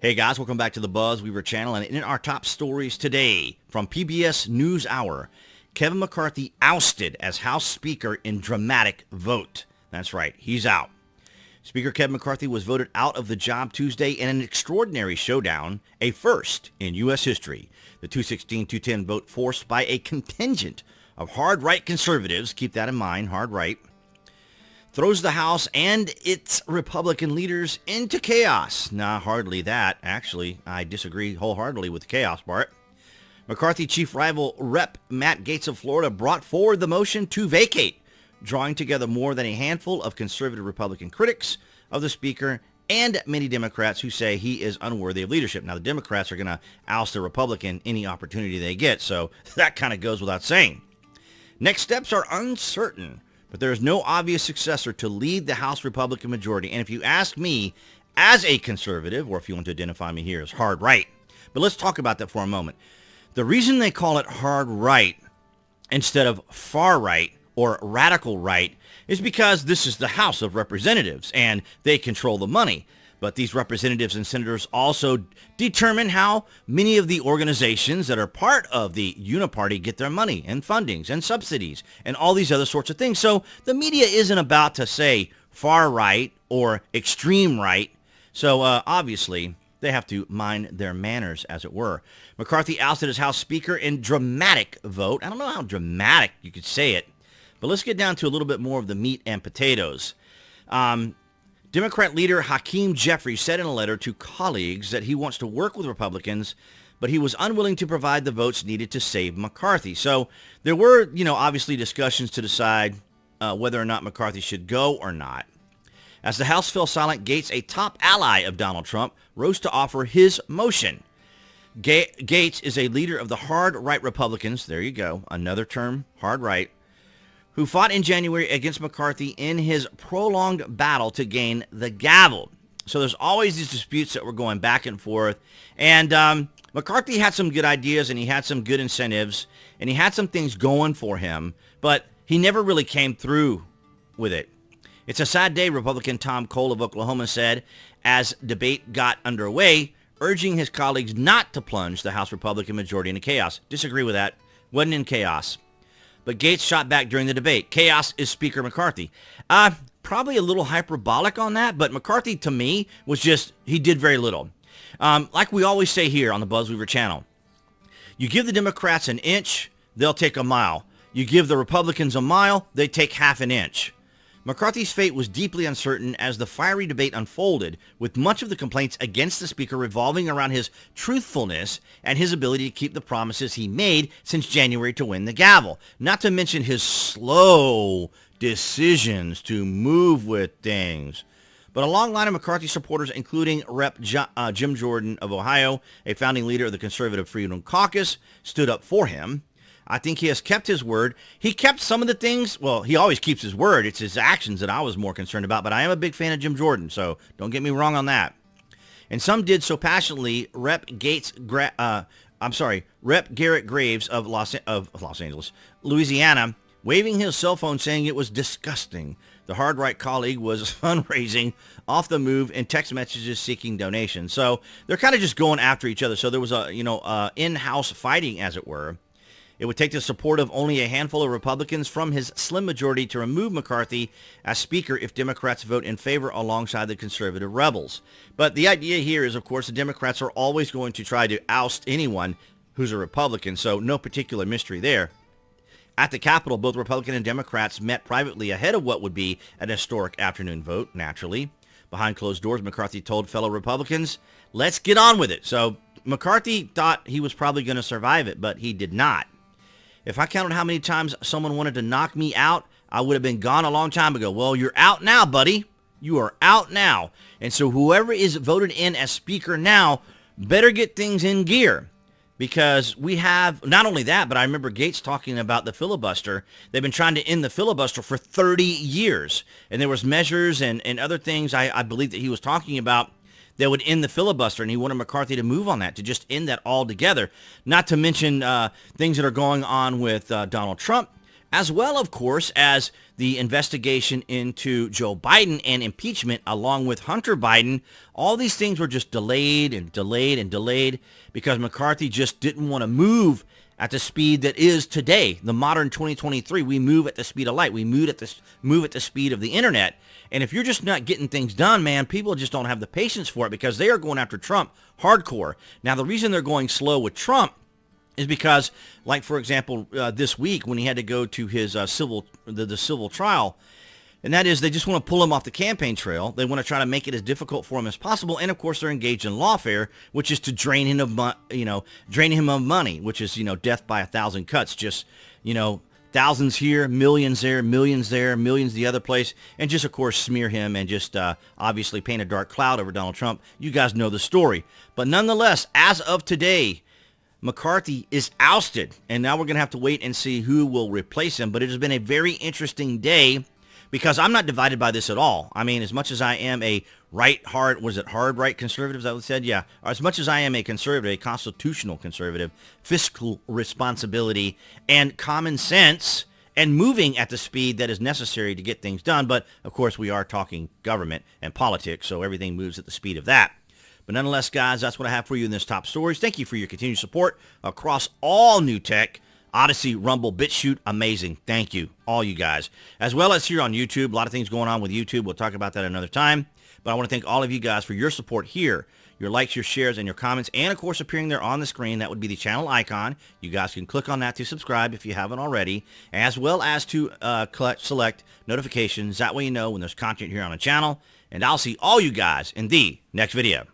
Hey guys, welcome back to the BuzWeaver channel, and in our top stories today from PBS NewsHour, Kevin McCarthy ousted as House Speaker in dramatic vote. That's right, he's out. Speaker Kevin McCarthy was voted out of the job Tuesday in an extraordinary showdown, a first in U.S. history. The 216-210 vote forced by a contingent of hard-right conservatives, keep that in mind, hard-right, throws the House and its Republican leaders into chaos. Nah, hardly that. Actually, I disagree wholeheartedly with the chaos part. McCarthy chief rival Rep. Matt Gaetz of Florida brought forward the motion to vacate, drawing together more than a handful of conservative Republican critics of the Speaker and many Democrats who say he is unworthy of leadership. Now, the Democrats are going to oust a Republican any opportunity they get, so that kind of goes without saying. Next steps are uncertain, but there is no obvious successor to lead the House Republican majority. And if you ask me, as a conservative, or if you want to identify me here as hard right, but let's talk about that for a moment. The reason they call it hard right instead of far right or radical right is because this is the House of Representatives and they control the money. But these representatives and senators also determine how many of the organizations that are part of the Uni-party get their money and fundings and subsidies and all these other sorts of things. So the media isn't about to say far right or extreme right. So obviously they have to mind their manners, as it were. McCarthy ousted as House Speaker in dramatic vote. I don't know how dramatic you could say it, but let's get down to a little bit more of the meat and potatoes. Democrat leader Hakeem Jeffries said in a letter to colleagues that he wants to work with Republicans, but he was unwilling to provide the votes needed to save McCarthy. So there were, obviously discussions to decide whether or not McCarthy should go or not. As the House fell silent, Gaetz, a top ally of Donald Trump, rose to offer his motion. Gaetz is a leader of the hard right Republicans. There you go, another term, hard right, who fought in January against McCarthy in his prolonged battle to gain the gavel. So there's always these disputes that were going back and forth. And McCarthy had some good ideas, and he had some good incentives, and he had some things going for him, but he never really came through with it. It's a sad day, Republican Tom Cole of Oklahoma said as debate got underway, urging his colleagues not to plunge the House Republican majority into chaos. Disagree with that. Wasn't in chaos. But Gaetz shot back during the debate. Chaos is Speaker McCarthy. Probably a little hyperbolic on that, but McCarthy, to me, was just, he did very little. Like we always say here on the BuzWeaver channel, you give the Democrats an inch, they'll take a mile. You give the Republicans a mile, they take half an inch. McCarthy's fate was deeply uncertain as the fiery debate unfolded, with much of the complaints against the Speaker revolving around his truthfulness and his ability to keep the promises he made since January to win the gavel, not to mention his slow decisions to move with things. But a long line of McCarthy supporters, including Rep. Jim Jordan of Ohio, a founding leader of the Conservative Freedom Caucus, stood up for him. I think he has kept his word. He kept some of the things. Well, he always keeps his word. It's his actions that I was more concerned about. But I am a big fan of Jim Jordan, so don't get me wrong on that. And some did so passionately. Rep. Garrett Graves of Los Angeles, Louisiana, waving his cell phone, saying it was disgusting. The hard right colleague was fundraising off the move and text messages seeking donations. So they're kind of just going after each other. So there was a in-house fighting, as it were. It would take the support of only a handful of Republicans from his slim majority to remove McCarthy as Speaker if Democrats vote in favor alongside the conservative rebels. But the idea here is, of course, the Democrats are always going to try to oust anyone who's a Republican, so no particular mystery there. At the Capitol, both Republican and Democrats met privately ahead of what would be an historic afternoon vote, naturally. Behind closed doors, McCarthy told fellow Republicans, let's get on with it. So McCarthy thought he was probably going to survive it, but he did not. If I counted how many times someone wanted to knock me out, I would have been gone a long time ago. Well, you're out now, buddy. You are out now. And so whoever is voted in as Speaker now better get things in gear. Because we have, not only that, but I remember Gaetz talking about the filibuster. They've been trying to end the filibuster for 30 years. And there was measures and other things I believe that he was talking about that would end the filibuster, and he wanted McCarthy to move on that, to just end that altogether. Not to mention things that are going on with Donald Trump as well, of course, as the investigation into Joe Biden and impeachment along with Hunter Biden. All these things were just delayed and delayed and delayed because McCarthy just didn't want to move at the speed that is today, the modern 2023. We move at the speed of light. We move at the speed of the internet. And if you're just not getting things done, man, people just don't have the patience for it because they are going after Trump hardcore. Now, the reason they're going slow with Trump is because, like, for example, this week when he had to go to his civil trial, and that is they just want to pull him off the campaign trail. They want to try to make it as difficult for him as possible. And, of course, they're engaged in lawfare, which is to drain him of money, which is, death by 1,000 cuts. Just, thousands here, millions there, millions the other place, and just, of course, smear him and just obviously paint a dark cloud over Donald Trump. You guys know the story. But nonetheless, as of today, McCarthy is ousted, and now we're going to have to wait and see who will replace him. But it has been a very interesting day because I'm not divided by this at all. I mean, as much as I am a right conservative, as I said? Yeah. As much as I am a conservative, a constitutional conservative, fiscal responsibility and common sense and moving at the speed that is necessary to get things done. But, of course, we are talking government and politics, so everything moves at the speed of that. But nonetheless, guys, that's what I have for you in this top stories. Thank you for your continued support across all new tech. Odyssey, Rumble, BitChute, amazing. Thank you, all you guys. As well as here on YouTube, a lot of things going on with YouTube. We'll talk about that another time. But I want to thank all of you guys for your support here, your likes, your shares, and your comments, and, of course, appearing there on the screen. That would be the channel icon. You guys can click on that to subscribe if you haven't already, as well as to select notifications. That way you know when there's content here on the channel. And I'll see all you guys in the next video.